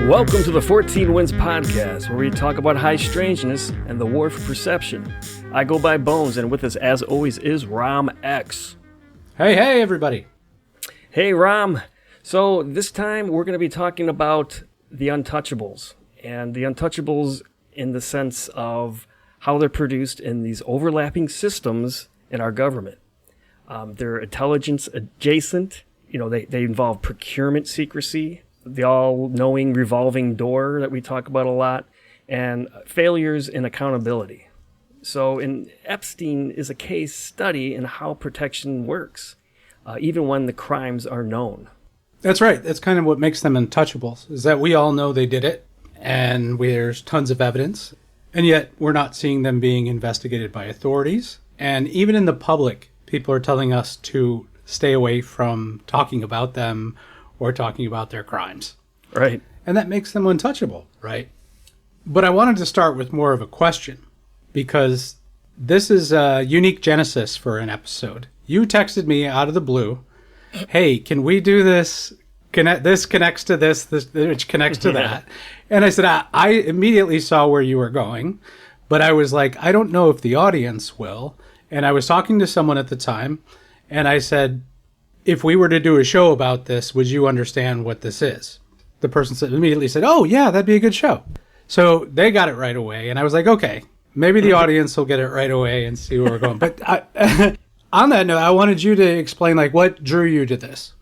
Welcome to the Fortean Winds podcast, where we talk about high strangeness and the war for perception. I go by Bones, and with us, as always, is RamX. Hey, everybody. Hey, Ram. So this time, we're going to be talking about the Untouchables, and the Untouchables in the sense of how they're produced in these overlapping systems in our government. They're intelligence adjacent. They involve procurement secrecy, the all-knowing revolving door that we talk about a lot, and failures in accountability. So Epstein is a case study in how protection works, even when the crimes are known. That's right. That's kind of what makes them untouchables, is that we all know they did it, and there's tons of evidence, and yet we're not seeing them being investigated by authorities. And even in the public, people are telling us to stay away from talking about them or talking about their crimes. Right. And that makes them untouchable, right? But I wanted to start with more of a question, because this is a unique genesis for an episode. You texted me out of the blue, hey, can we do this? This connects to this, which connects to that. And I said, I immediately saw where you were going, but I was like, I don't know if the audience will. And I was talking to someone at the time, and I said, if we were to do a show about this, would you understand what this is? The person immediately said, oh, yeah, that'd be a good show. So they got it right away. And I was like, okay, maybe the audience will get it right away and see where we're going. But on that note, I wanted you to explain, what drew you to this?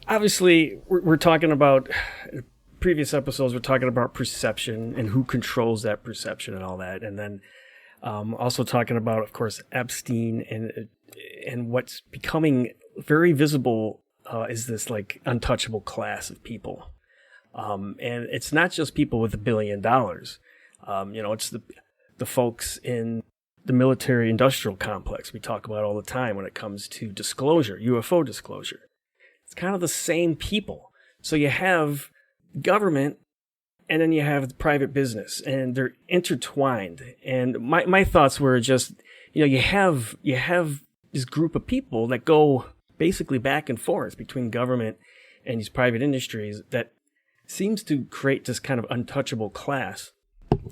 Obviously, we're talking about, previous episodes, we're talking about perception and who controls that perception and all that. And then also talking about, of course, Epstein and what's becoming very visible is this untouchable class of people. And it's not just people with $1 billion. It's the folks in the military industrial complex we talk about all the time when it comes to disclosure, UFO disclosure. It's kind of the same people. So you have government and then you have the private business, and they're intertwined. And my thoughts were just, you have this group of people that go basically back and forth between government and these private industries that seems to create this kind of untouchable class.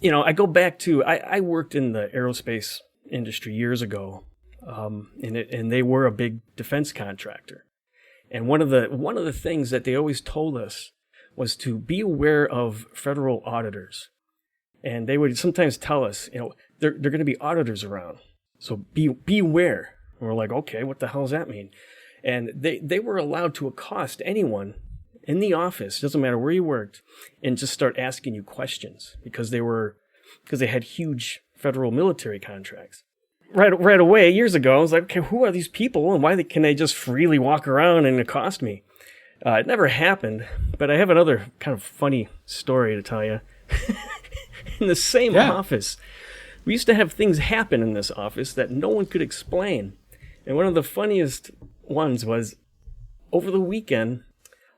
I go back to, I worked in the aerospace industry years ago, and they were a big defense contractor. And one of the things that they always told us was to be aware of federal auditors. And they would sometimes tell us, they're going to be auditors around. So be aware. And we're like, okay, what the hell does that mean? And they were allowed to accost anyone in the office, doesn't matter where you worked, and just start asking you questions because they had huge federal military contracts. Right away, years ago, I was like, okay, who are these people and why can they just freely walk around and accost me? It never happened, but I have another kind of funny story to tell you. In the same office, we used to have things happen in this office that no one could explain. And one of the funniest ones was, over the weekend,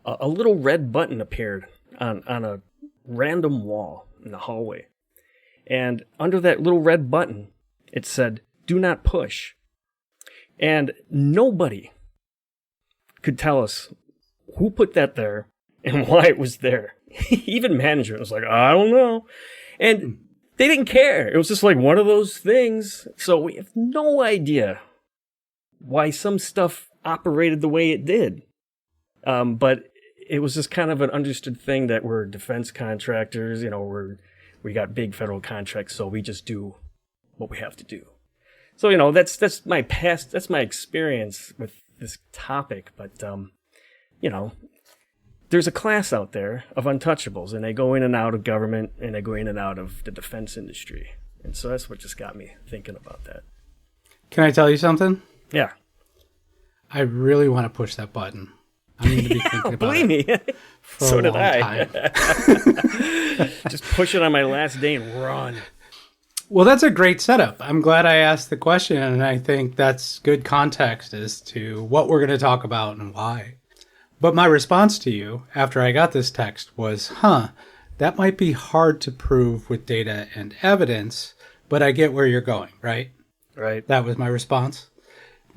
a little red button appeared on a random wall in the hallway. And under that little red button, it said, "Do not push." And nobody could tell us who put that there and why it was there. Even management was like, I don't know. And they didn't care. It was just one of those things. So we have no idea why some stuff operated the way it did. But it was just kind of an understood thing that we're defense contractors, we got big federal contracts, so we just do what we have to do. So, that's my past, that's my experience with this topic. But, there's a class out there of untouchables, and they go in and out of government, and they go in and out of the defense industry. And so that's what just got me thinking about that. Can I tell you something? Yeah. I really want to push that button. I'm going to be thinking about believe it me. for So a did long I. time. Just push it on my last day and run. Well, that's a great setup. I'm glad I asked the question, and I think that's good context as to what we're going to talk about and why. But my response to you after I got this text was, that might be hard to prove with data and evidence, but I get where you're going, right? Right. That was my response.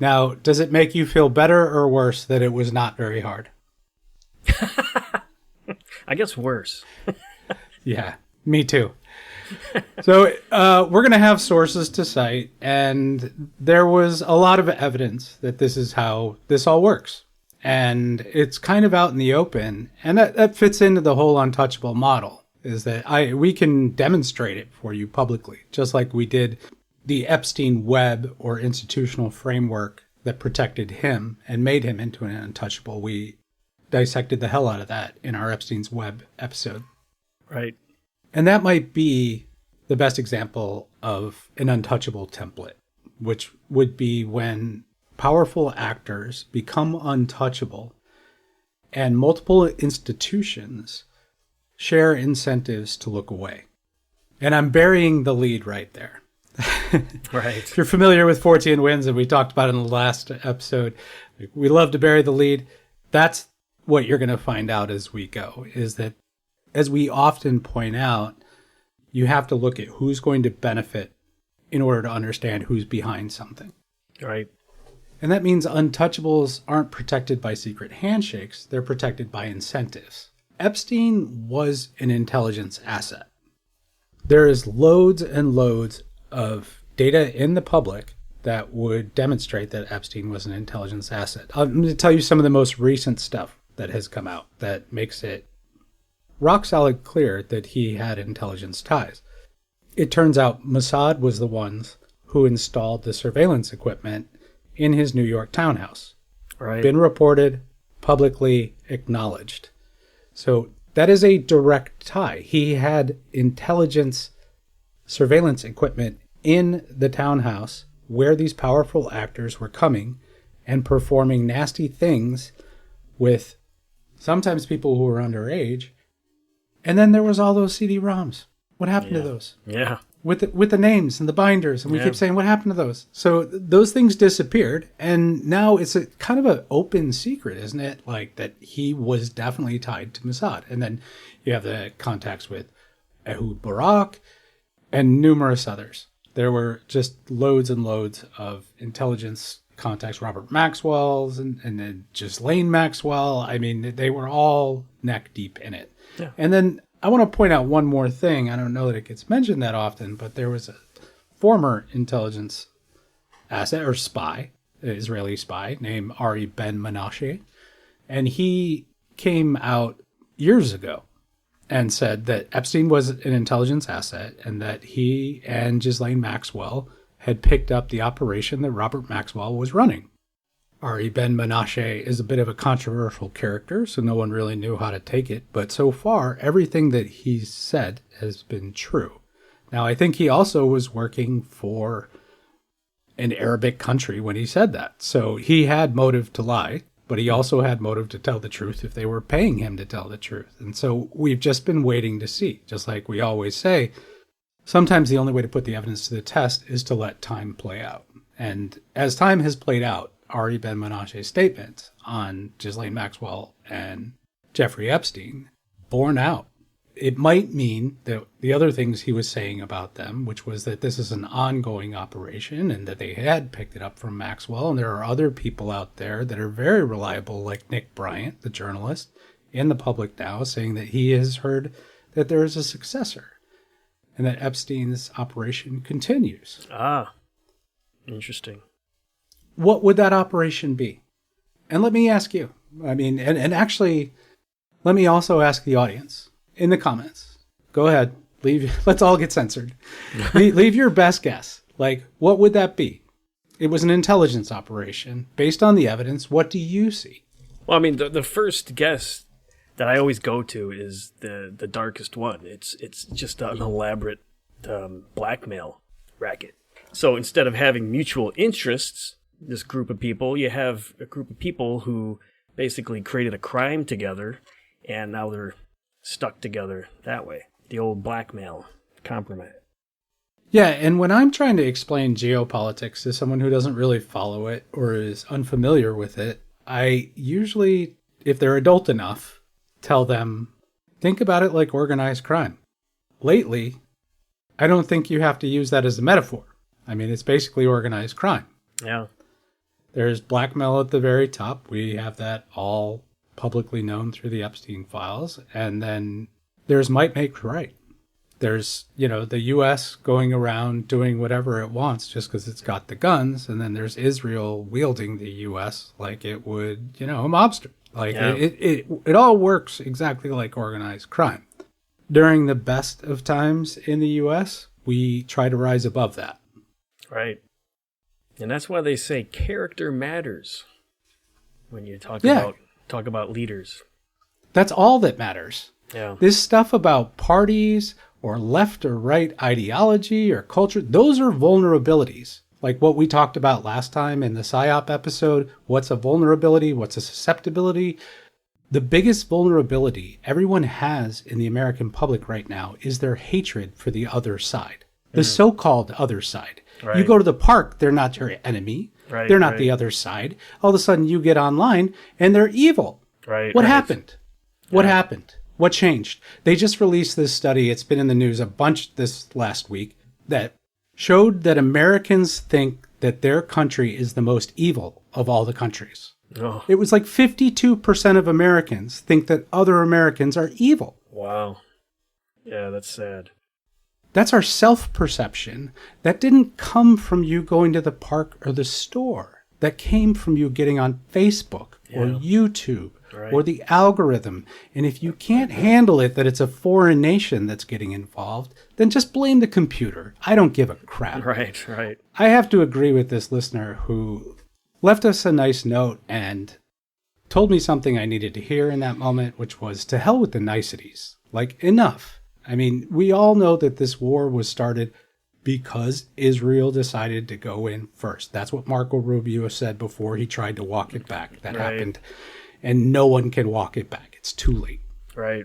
Now, does it make you feel better or worse that it was not very hard? I guess worse. Yeah, me too. So we're going to have sources to cite, and there was a lot of evidence that this is how this all works. And it's kind of out in the open, and that fits into the whole untouchable model, is that we can demonstrate it for you publicly, just like we did the Epstein web or institutional framework that protected him and made him into an untouchable. We dissected the hell out of that in our Epstein's web episode. Right. And that might be the best example of an untouchable template, which would be when powerful actors become untouchable and multiple institutions share incentives to look away. And I'm burying the lead right there. Right. If you're familiar with Fortean Winds, and we talked about it in the last episode, we love to bury the lead. That's what you're going to find out as we go, is that, as we often point out, you have to look at who's going to benefit in order to understand who's behind something. Right. And that means untouchables aren't protected by secret handshakes. They're protected by incentives. Epstein was an intelligence asset. There is loads and loads of data in the public that would demonstrate that Epstein was an intelligence asset. I'm going to tell you some of the most recent stuff that has come out that makes it rock solid clear that he had intelligence ties. It turns out Mossad was the ones who installed the surveillance equipment in his New York townhouse. Right. Been reported, publicly acknowledged. So that is a direct tie. He had intelligence surveillance equipment in the townhouse where these powerful actors were coming and performing nasty things with sometimes people who were underage. And then there was all those CD-ROMs. What happened to those? Yeah. With the names and the binders. And we keep saying, what happened to those? So those things disappeared. And now it's a kind of an open secret, isn't it? Like that he was definitely tied to Mossad. And then you have the contacts with Ehud Barak and numerous others. There were just loads and loads of intelligence contacts, Robert Maxwell's and then Ghislaine Maxwell. I mean, they were all neck deep in it. Yeah. And then I want to point out one more thing. I don't know that it gets mentioned that often, but there was a former intelligence asset or spy, an Israeli spy named Ari Ben Menashe. And he came out years ago and said that Epstein was an intelligence asset and that he and Ghislaine Maxwell had picked up the operation that Robert Maxwell was running. Ari Ben Menashe is a bit of a controversial character, so no one really knew how to take it. But so far, everything that he's said has been true. Now, I think he also was working for an Arabic country when he said that. So he had motive to lie, but he also had motive to tell the truth if they were paying him to tell the truth. And so we've just been waiting to see. Just like we always say, sometimes the only way to put the evidence to the test is to let time play out. And as time has played out, Ari Ben Menashe's statements on Ghislaine Maxwell and Jeffrey Epstein borne out. It might mean that the other things he was saying about them, which was that this is an ongoing operation and that they had picked it up from Maxwell, and there are other people out there that are very reliable, like Nick Bryant, the journalist, in the public now, saying that he has heard that there is a successor and that Epstein's operation continues. Ah, interesting. What would that operation be? And let me ask you, and actually, let me also ask the audience in the comments. Go ahead, let's all get censored. leave your best guess. Like, what would that be? It was an intelligence operation. Based on the evidence, what do you see? Well, I mean, the first guess that I always go to is the darkest one. It's just an elaborate blackmail racket. So instead of having mutual interests, this group of people, you have a group of people who basically created a crime together, and now they're stuck together that way. The old blackmail compromise. Yeah, and when I'm trying to explain geopolitics to someone who doesn't really follow it or is unfamiliar with it, I usually, if they're adult enough, tell them, think about it like organized crime. Lately, I don't think you have to use that as a metaphor. I mean, it's basically organized crime. Yeah. There's blackmail at the very top. We have that all publicly known through the Epstein files. And then there's might make right. There's, the U.S. going around doing whatever it wants just because it's got the guns. And then there's Israel wielding the U.S. like it would, a mobster. Like it all works exactly like organized crime. During the best of times in the U.S., we try to rise above that. Right. And that's why they say character matters when you talk about leaders. That's all that matters. Yeah. This stuff about parties or left or right ideology or culture, those are vulnerabilities. Like what we talked about last time in the PSYOP episode, what's a vulnerability, what's a susceptibility? The biggest vulnerability everyone has in the American public right now is their hatred for the other side, the so-called other side. Right. You go to the park, they're not your enemy. Right, they're not the other side. All of a sudden you get online and they're evil. Right. What happened? What happened? What changed? They just released this study. It's been in the news a bunch this last week that showed that Americans think that their country is the most evil of all the countries. Oh. It was like 52% of Americans think that other Americans are evil. Wow. Yeah, that's sad. That's our self-perception. That didn't come from you going to the park or the store. That came from you getting on Facebook or YouTube or the algorithm. And if you can't handle it, that it's a foreign nation that's getting involved, then just blame the computer. I don't give a crap. Right. I have to agree with this listener who left us a nice note and told me something I needed to hear in that moment, which was to hell with the niceties. Like, enough. I mean, we all know that this war was started because Israel decided to go in first. That's what Marco Rubio said before he tried to walk it back. That happened. And no one can walk it back. It's too late. Right.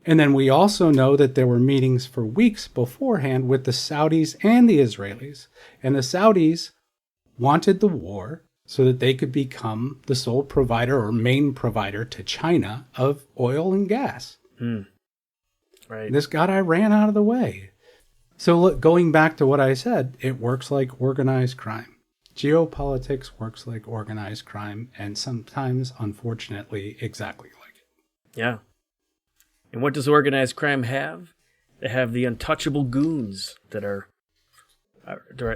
And then we also know that there were meetings for weeks beforehand with the Saudis and the Israelis. And the Saudis wanted the war so that they could become the sole provider or main provider to China of oil and gas. Right. This got Iran out of the way. So look, going back to what I said, it works like organized crime. Geopolitics works like organized crime, and sometimes, unfortunately, exactly like it. Yeah. And what does organized crime have? They have the untouchable goons that are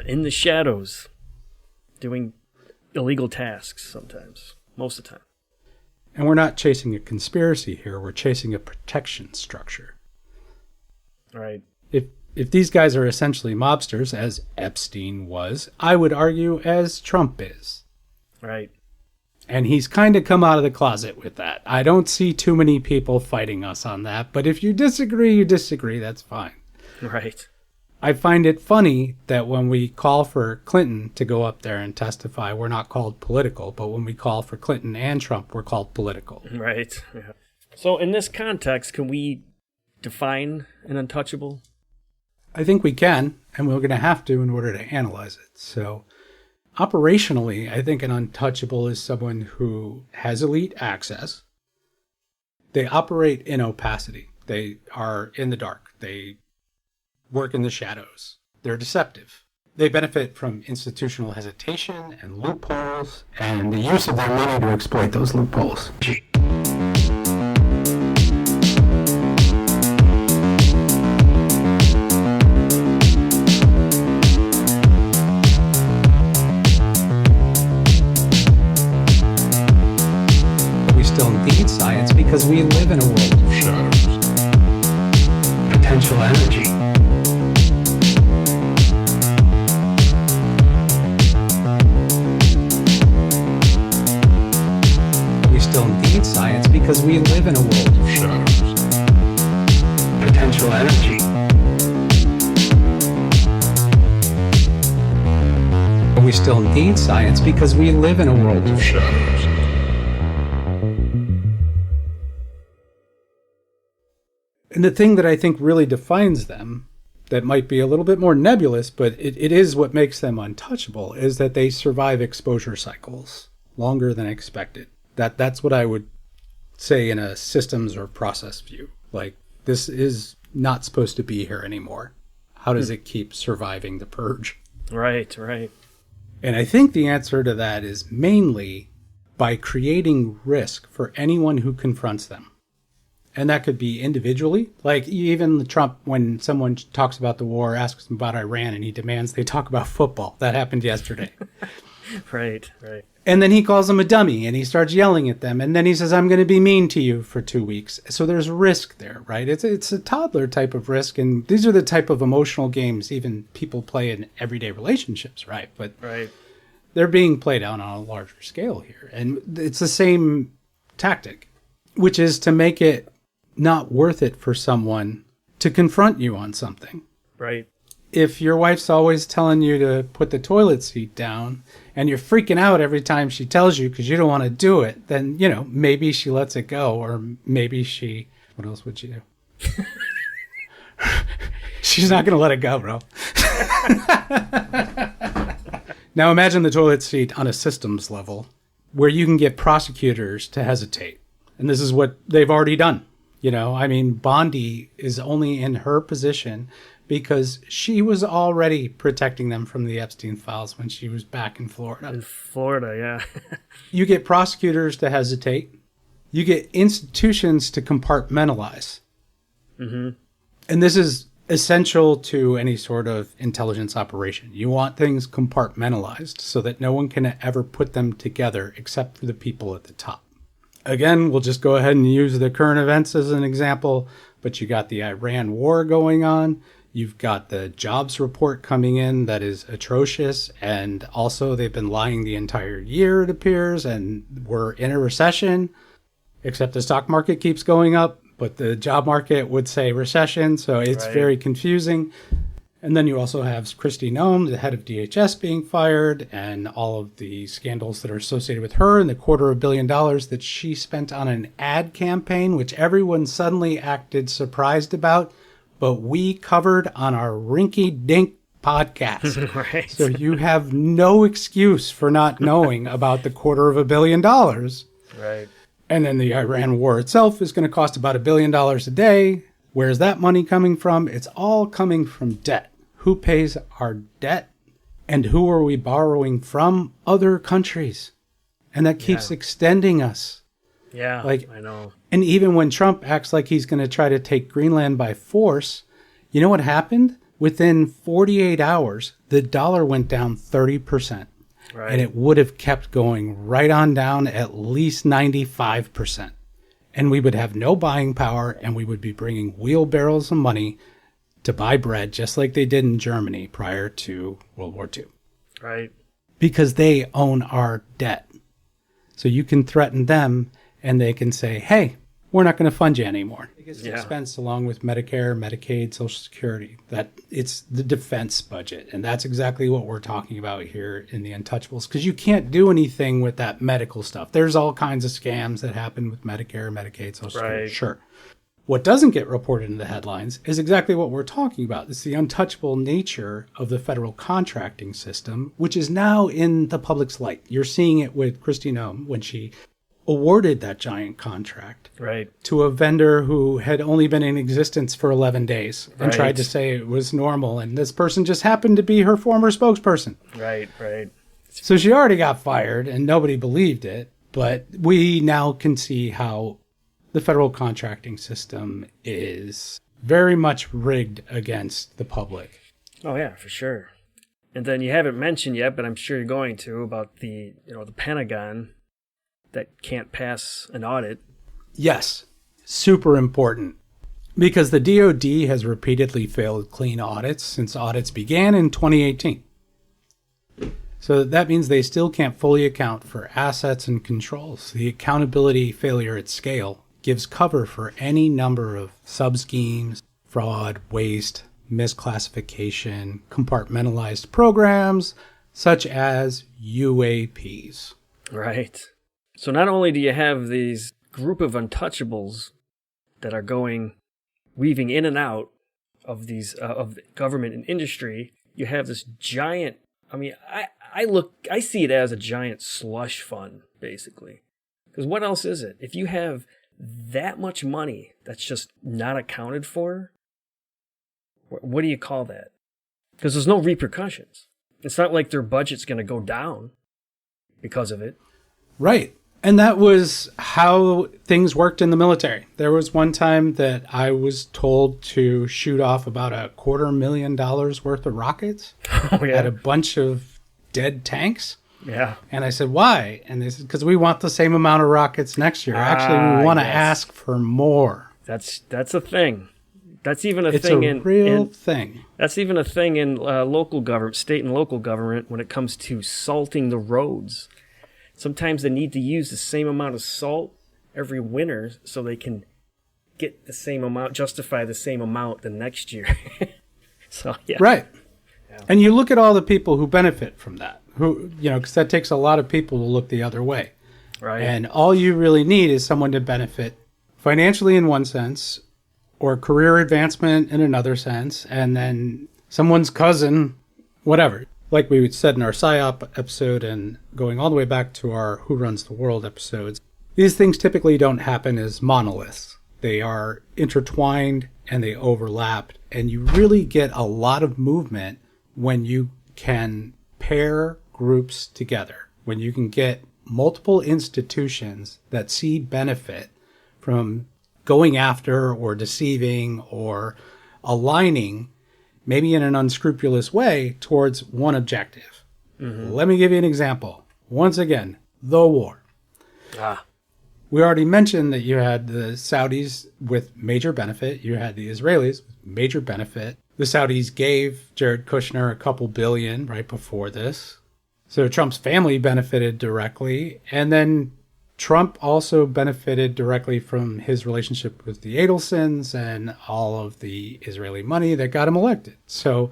in the shadows doing illegal tasks sometimes, most of the time. And we're not chasing a conspiracy here. We're chasing a protection structure. Right. If these guys are essentially mobsters, as Epstein was, I would argue as Trump is. Right. And he's kind of come out of the closet with that. I don't see too many people fighting us on that. But if you disagree, you disagree. That's fine. Right. I find it funny that when we call for Clinton to go up there and testify, we're not called political. But when we call for Clinton and Trump, we're called political. Right. Yeah. So in this context, can we define an untouchable? I think we can, and we're going to have to in order to analyze it. So operationally, I think an untouchable is someone who has elite access. They operate in opacity. They are in the dark. They work in the shadows. They're deceptive. They benefit from institutional hesitation and loopholes and the use of their money to exploit those loopholes. Science because we live in a world of shadows. Potential energy. We still need science because we live in a world of shadows. Potential energy. We still need science because we live in a world of shadows. And the thing that I think really defines them, that might be a little bit more nebulous, but it is what makes them untouchable, is that they survive exposure cycles longer than expected. That's what I would say in a systems or process view. Like, this is not supposed to be here anymore. How does it keep surviving the purge? Right. And I think the answer to that is mainly by creating risk for anyone who confronts them. And that could be individually. Like even Trump, when someone talks about the war, asks him about Iran, and he demands they talk about football. That happened yesterday. Right. And then he calls them a dummy, and he starts yelling at them. And then he says, I'm going to be mean to you for 2 weeks. So there's risk there, right? It's a toddler type of risk. And these are the type of emotional games even people play in everyday relationships, right? But they're being played out on a larger scale here. And it's the same tactic, which is to make it not worth it for someone to confront you on something. Right. If your wife's always telling you to put the toilet seat down and you're freaking out every time she tells you because you don't want to do it, then, maybe she lets it go, or maybe what else would she do? She's not going to let it go, bro. Now imagine the toilet seat on a systems level where you can get prosecutors to hesitate. And this is what they've already done. Bondi is only in her position because she was already protecting them from the Epstein files when she was back in Florida. In Florida, yeah. You get prosecutors to hesitate. You get institutions to compartmentalize. Mm-hmm. And this is essential to any sort of intelligence operation. You want things compartmentalized so that no one can ever put them together except for the people at the top. Again, we'll just go ahead and use the current events as an example, but you got the Iran war going on. You've got the jobs report coming in that is atrocious, and also they've been lying the entire year, it appears, and we're in a recession, except the stock market keeps going up, but the job market would say recession, so it's very confusing. And then you also have Kristi Noem, the head of DHS, being fired, and all of the scandals that are associated with her, and the $250 million that she spent on an ad campaign, which everyone suddenly acted surprised about, but we covered on our rinky-dink podcast. Right. So you have no excuse for not knowing about the $250 million. Right. And then the Iran war itself is going to cost about $1 billion a day. Where's that money coming from? It's all coming from debt. Who pays our debt? And who are we borrowing from? Other countries. And that keeps extending us. Yeah, I know. And even when Trump acts like he's going to try to take Greenland by force, you know what happened? Within 48 hours, the dollar went down 30%. Right. And it would have kept going right on down at least 95%. And we would have no buying power, and we would be bringing wheelbarrows of money to buy bread, just like they did in Germany prior to World War II. Right. Because they own our debt. So you can threaten them, and they can say, hey, we're not going to fund you anymore. It's an expense along with Medicare, Medicaid, Social Security. That it's the defense budget. And that's exactly what we're talking about here in the Untouchables, because you can't do anything with that medical stuff. There's all kinds of scams that happen with Medicare, Medicaid, Social Security. Sure. What doesn't get reported in the headlines is exactly what we're talking about. It's the untouchable nature of the federal contracting system, which is now in the public's light. You're seeing it with Kristi Noem when she awarded that giant contract to a vendor who had only been in existence for 11 days and tried to say it was normal. And this person just happened to be her former spokesperson. Right. So she already got fired and nobody believed it. But we now can see how the federal contracting system is very much rigged against the public. Oh, yeah, for sure. And then you haven't mentioned yet, but I'm sure you're going to, about the Pentagon that can't pass an audit. Yes, super important. Because the DoD has repeatedly failed clean audits since audits began in 2018. So that means they still can't fully account for assets and controls. The accountability failure at scale gives cover for any number of sub-schemes, fraud, waste, misclassification, compartmentalized programs, such as UAPs. Right. So not only do you have these group of untouchables that are weaving in and out of these of government and industry, you have this giant. I mean, I see it as a giant slush fund, basically. Because what else is it? If you have that much money that's just not accounted for, what do you call that? Because there's no repercussions. It's not like their budget's going to go down because of it. Right. And that was how things worked in the military. There was one time that I was told to shoot off about $250,000 worth of rockets at a bunch of dead tanks. Yeah. And I said, why? And they said, because we want the same amount of rockets next year. Actually, we want to ask for more. That's a thing. That's even a it's thing a real thing. That's even a thing in local government, state and local government, when it comes to salting the roads. Sometimes they need to use the same amount of salt every winter so they can get the same amount, justify the same amount the next year. So, yeah. Right. Yeah. And you look at all the people who benefit from that, because that takes a lot of people to look the other way. Right. And all you really need is someone to benefit financially in one sense, or career advancement in another sense, and then someone's cousin, whatever. Like we said in our PSYOP episode and going all the way back to our Who Runs the World episodes, these things typically don't happen as monoliths. They are intertwined and they overlap, and you really get a lot of movement when you can pair groups together, when you can get multiple institutions that see benefit from going after or deceiving or aligning, maybe in an unscrupulous way, towards one objective. Mm-hmm. Let me give you an example. Once again, the war. We already mentioned that you had the Saudis with major benefit. You had the Israelis with major benefit. The Saudis gave Jared Kushner a couple billion right before this. So Trump's family benefited directly. And then Trump also benefited directly from his relationship with the Adelsons and all of the Israeli money that got him elected. So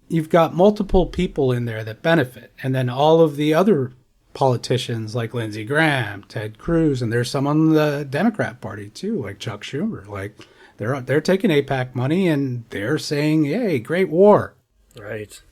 you've got multiple people in there that benefit. And then all of the other politicians like Lindsey Graham, Ted Cruz, and there's some on the Democrat Party too, like Chuck Schumer. Like they're taking AIPAC money and they're saying, "Yay, great war!" Right.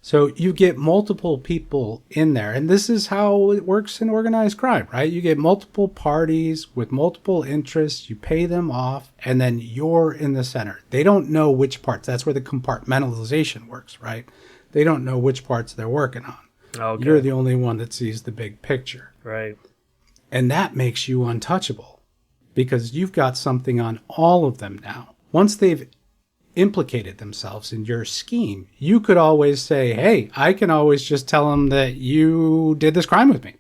So you get multiple people in there, and this is how it works in organized crime, right? You get multiple parties with multiple interests. You pay them off, and then you're in the center. They don't know which parts. That's where the compartmentalization works, right? They don't know which parts they're working on. Okay. You're the only one that sees the big picture. Right. And that makes you untouchable because you've got something on all of them now. Once they've implicated themselves in your scheme, you could always say, hey, I can always just tell them that you did this crime with me.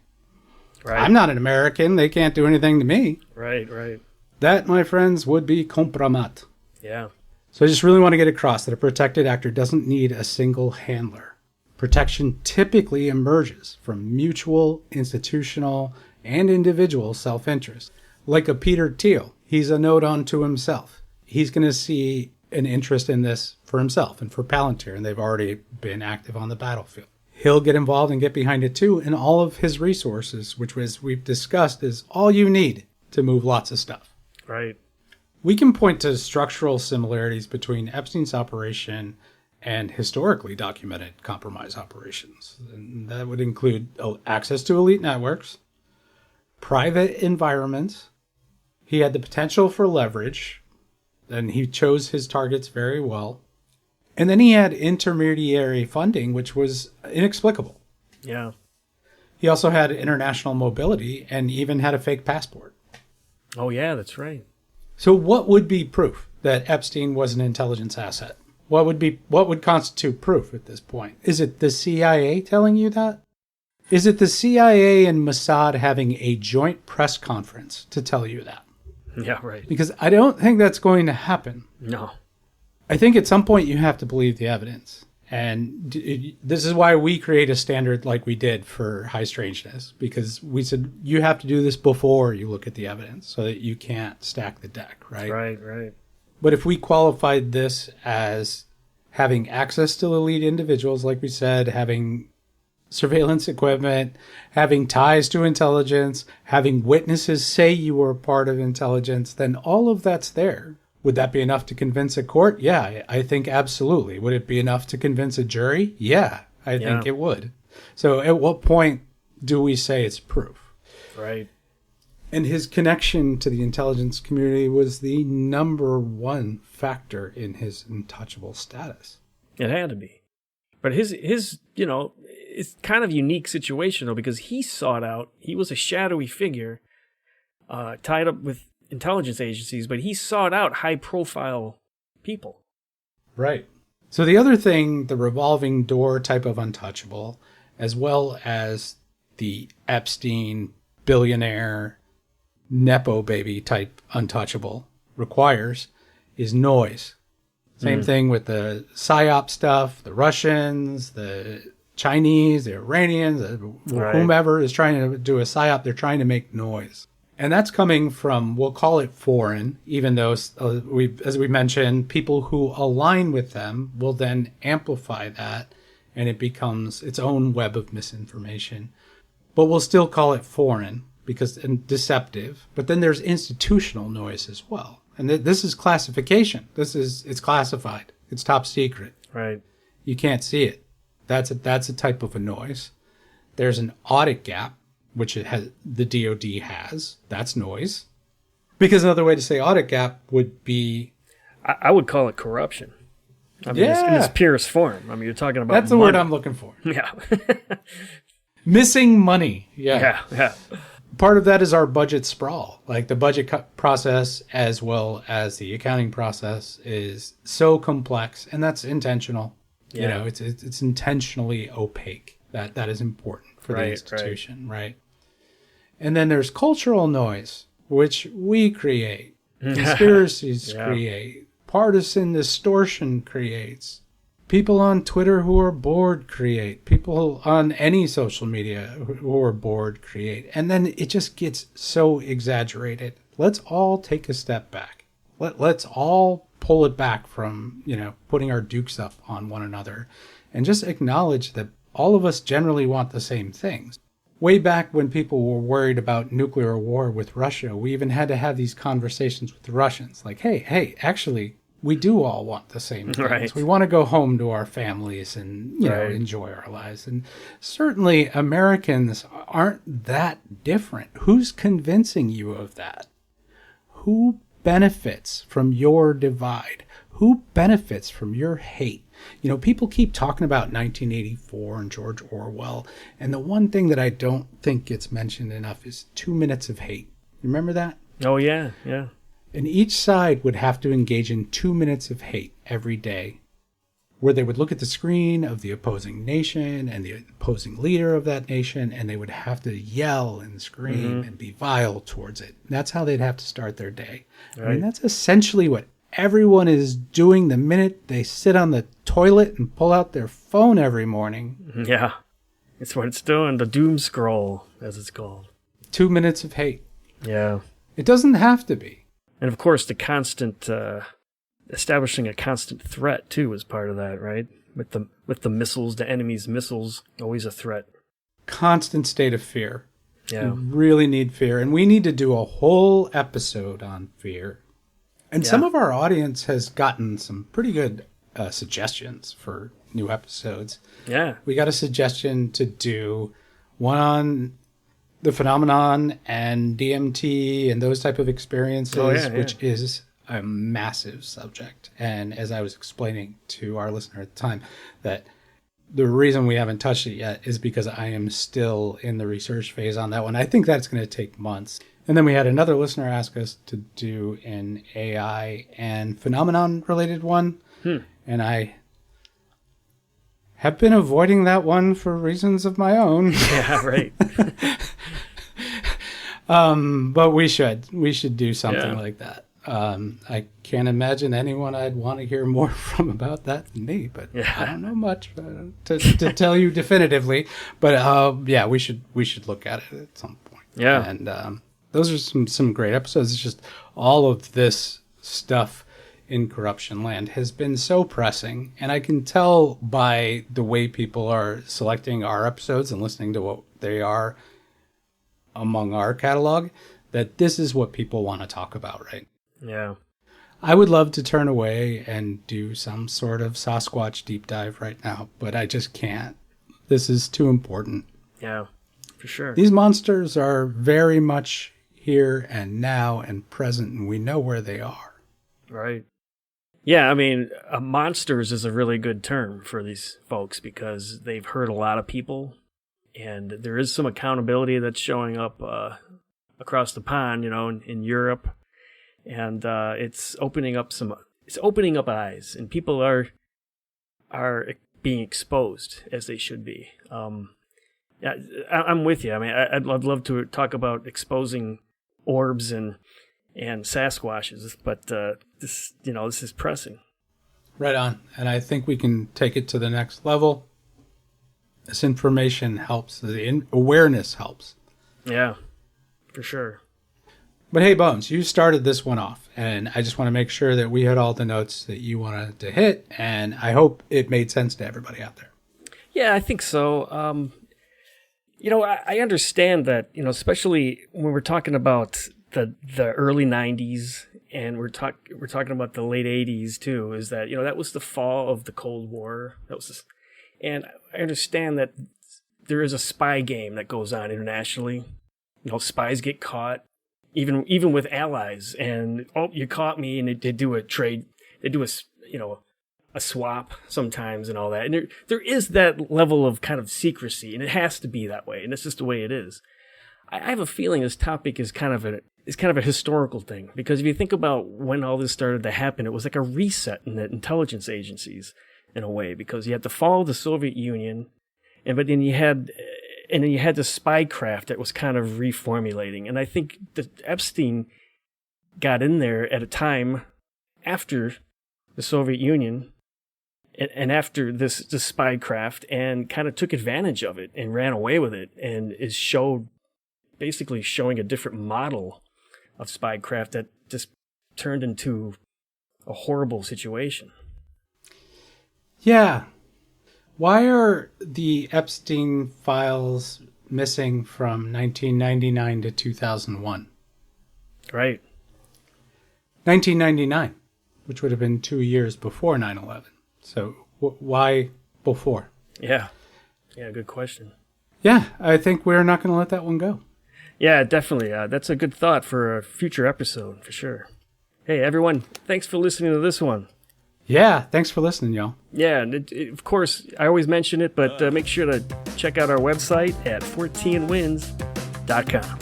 Right. I'm not an American. They can't do anything to me. Right, right. That, my friends, would be compromat. Yeah. So I just really want to get across that a protected actor doesn't need a single handler. Protection typically emerges from mutual, institutional, and individual self-interest. Like a Peter Thiel, he's a note unto himself. He's going to see an interest in this for himself and for Palantir, and they've already been active on the battlefield. He'll get involved and get behind it too, and all of his resources, which as we've discussed, is all you need to move lots of stuff. Right. We can point to structural similarities between Epstein's operation and historically documented compromise operations. And that would include access to elite networks, private environments. He had the potential for leverage, and he chose his targets very well. And then he had intermediary funding, which was inexplicable. Yeah. He also had international mobility and even had a fake passport. Oh, yeah, that's right. So what would be proof that Epstein was an intelligence asset? What would constitute proof at this point? Is it the CIA telling you that? Is it the CIA and Mossad having a joint press conference to tell you that? Yeah, right. Because I don't think that's going to happen. No. I think at some point you have to believe the evidence. And this is why we create a standard like we did for high strangeness, because we said you have to do this before you look at the evidence so that you can't stack the deck, right? Right, right. But if we qualified this as having access to elite individuals, like we said, having surveillance equipment, having ties to intelligence, having witnesses say you were a part of intelligence, then all of that's there. Would that be enough to convince a court? Yeah, I think absolutely. Would it be enough to convince a jury? Yeah, I think it would. So at what point do we say it's proof? Right. And his connection to the intelligence community was the number one factor in his untouchable status. It had to be. But his it's kind of unique situation though, because he sought out. He was a shadowy figure, tied up with intelligence agencies, but he sought out high profile people. Right. So the other thing, the revolving door type of untouchable, as well as the Epstein billionaire Nepo baby type untouchable requires is noise. Same thing with the PSYOP stuff, the Russians, the Chinese, the Iranians, whomever is trying to do a PSYOP, they're trying to make noise. And that's coming from, we'll call it foreign, even though, as we mentioned, people who align with them will then amplify that, and it becomes its own web of misinformation. But we'll still call it foreign and deceptive. But then there's institutional noise as well. And this is classification. It's classified. It's top secret. Right. You can't see it. That's a type of a noise. There's an audit gap, which the DoD has. That's noise. Because another way to say audit gap would be... I would call it corruption. I mean, in its purest form. I mean, you're talking about That's the money. word I'm looking for. Yeah. Missing money. Yeah. Part of that is our budget sprawl. Like the budget process as well as the accounting process is so complex, and that's intentional. Yeah. You know, it's intentionally opaque. That is important for the institution, right? And then there's cultural noise, which we create. Conspiracies create. Partisan distortion creates. People on Twitter who are bored create. People on any social media who are bored create. And then it just gets so exaggerated. Let's all take a step back. Let's all pull it back from, putting our dukes up on one another and just acknowledge that all of us generally want the same things. Way back when people were worried about nuclear war with Russia, we even had to have these conversations with the Russians. Like, hey, actually, we do all want the same things. Right. We want to go home to our families and, enjoy our lives. And certainly Americans aren't that different. Who's convincing you of that? Who benefits from your divide? Who benefits from your hate? People keep talking about 1984 and George Orwell, and the one thing that I don't think gets mentioned enough is 2 minutes of hate. You remember that? Oh, yeah. And each side would have to engage in 2 minutes of hate every day, where they would look at the screen of the opposing nation and the opposing leader of that nation, and they would have to yell and scream and be vile towards it. That's how they'd have to start their day. Right. I mean, that's essentially what everyone is doing the minute they sit on the toilet and pull out their phone every morning. Yeah, it's what it's doing. The doom scroll, as it's called. 2 minutes of hate. Yeah. It doesn't have to be. And of course, the constant establishing a constant threat too is part of that, right? With the missiles, the enemy's missiles, always a threat. Constant state of fear. Yeah. We really need fear, and we need to do a whole episode on fear. And some of our audience has gotten some pretty good suggestions for new episodes. Yeah. We got a suggestion to do one on the phenomenon and DMT and those type of experiences, which is a massive subject. And as I was explaining to our listener at the time, that the reason we haven't touched it yet is because I am still in the research phase on that one. I think that's going to take months. And then we had another listener ask us to do an AI and phenomenon related one. And I have been avoiding that one for reasons of my own. Yeah, right. But we should do something like that. I can't imagine anyone I'd want to hear more from about that than me, but I don't know much to tell you definitively. But we should look at it at some point. Yeah. And those are some great episodes. It's just all of this stuff in corruption land has been so pressing, and I can tell by the way people are selecting our episodes and listening to what they are among our catalog, that this is what people want to talk about, right? Yeah. I would love to turn away and do some sort of Sasquatch deep dive right now, but I just can't. This is too important. Yeah, for sure. These monsters are very much here and now and present, and we know where they are. Right. Yeah, I mean, monsters is a really good term for these folks because they've hurt a lot of people, and there is some accountability that's showing up across the pond, in Europe, and it's opening up eyes, and people are being exposed as they should be. Yeah, I'm with you. I mean, I'd love to talk about exposing orbs and Sasquatches, but this is pressing. Right on. And I think we can take it to the next level. This information helps. The awareness helps. Yeah, for sure. But hey, Bones, you started this one off, and I just want to make sure that we had all the notes that you wanted to hit, and I hope it made sense to everybody out there. Yeah, I think so. I understand that, especially when we're talking about the early 90s, and we're talking about the late 80s too, is that, that was the fall of the Cold War. And I understand that there is a spy game that goes on internationally. Spies get caught, even with allies, and you caught me, and they do a trade, they do a swap sometimes and all that. And there is that level of kind of secrecy, and it has to be that way, and it's just the way it is. I have a feeling this topic is kind of a historical thing, because if you think about when all this started to happen, it was like a reset in the intelligence agencies in a way, because you had the fall of the Soviet Union, and then you had the spycraft that was kind of reformulating. And I think that Epstein got in there at a time after the Soviet Union and after this spycraft, and kind of took advantage of it and ran away with it, and is basically showing a different model of spycraft that just turned into a horrible situation. Yeah. Why are the Epstein files missing from 1999 to 2001? Right. 1999, which would have been 2 years before 9/11. So why before? Yeah. Yeah, good question. Yeah, I think we're not going to let that one go. Yeah, definitely. That's a good thought for a future episode, for sure. Hey, everyone, thanks for listening to this one. Yeah, thanks for listening, y'all. Yeah, and of course, I always mention it, but make sure to check out our website at ForteanWinds.com.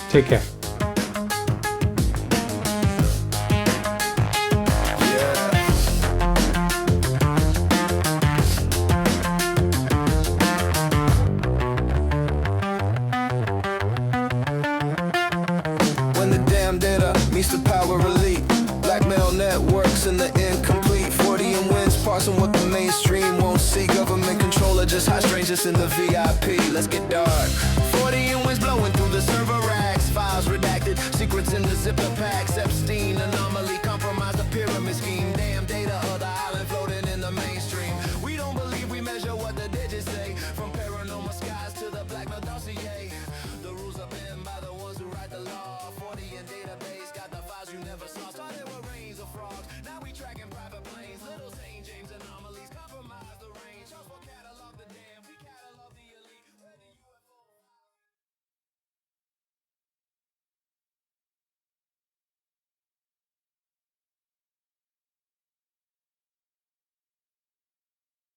Take care. When the damn data meets the power elite, blackmail networks and the incomplete. Fortean Winds parsing what the mainstream won't see. Government control or just hot strangers in the VIP. Let's get dark. Fortean Winds blowing through the server racks. Files redacted, secret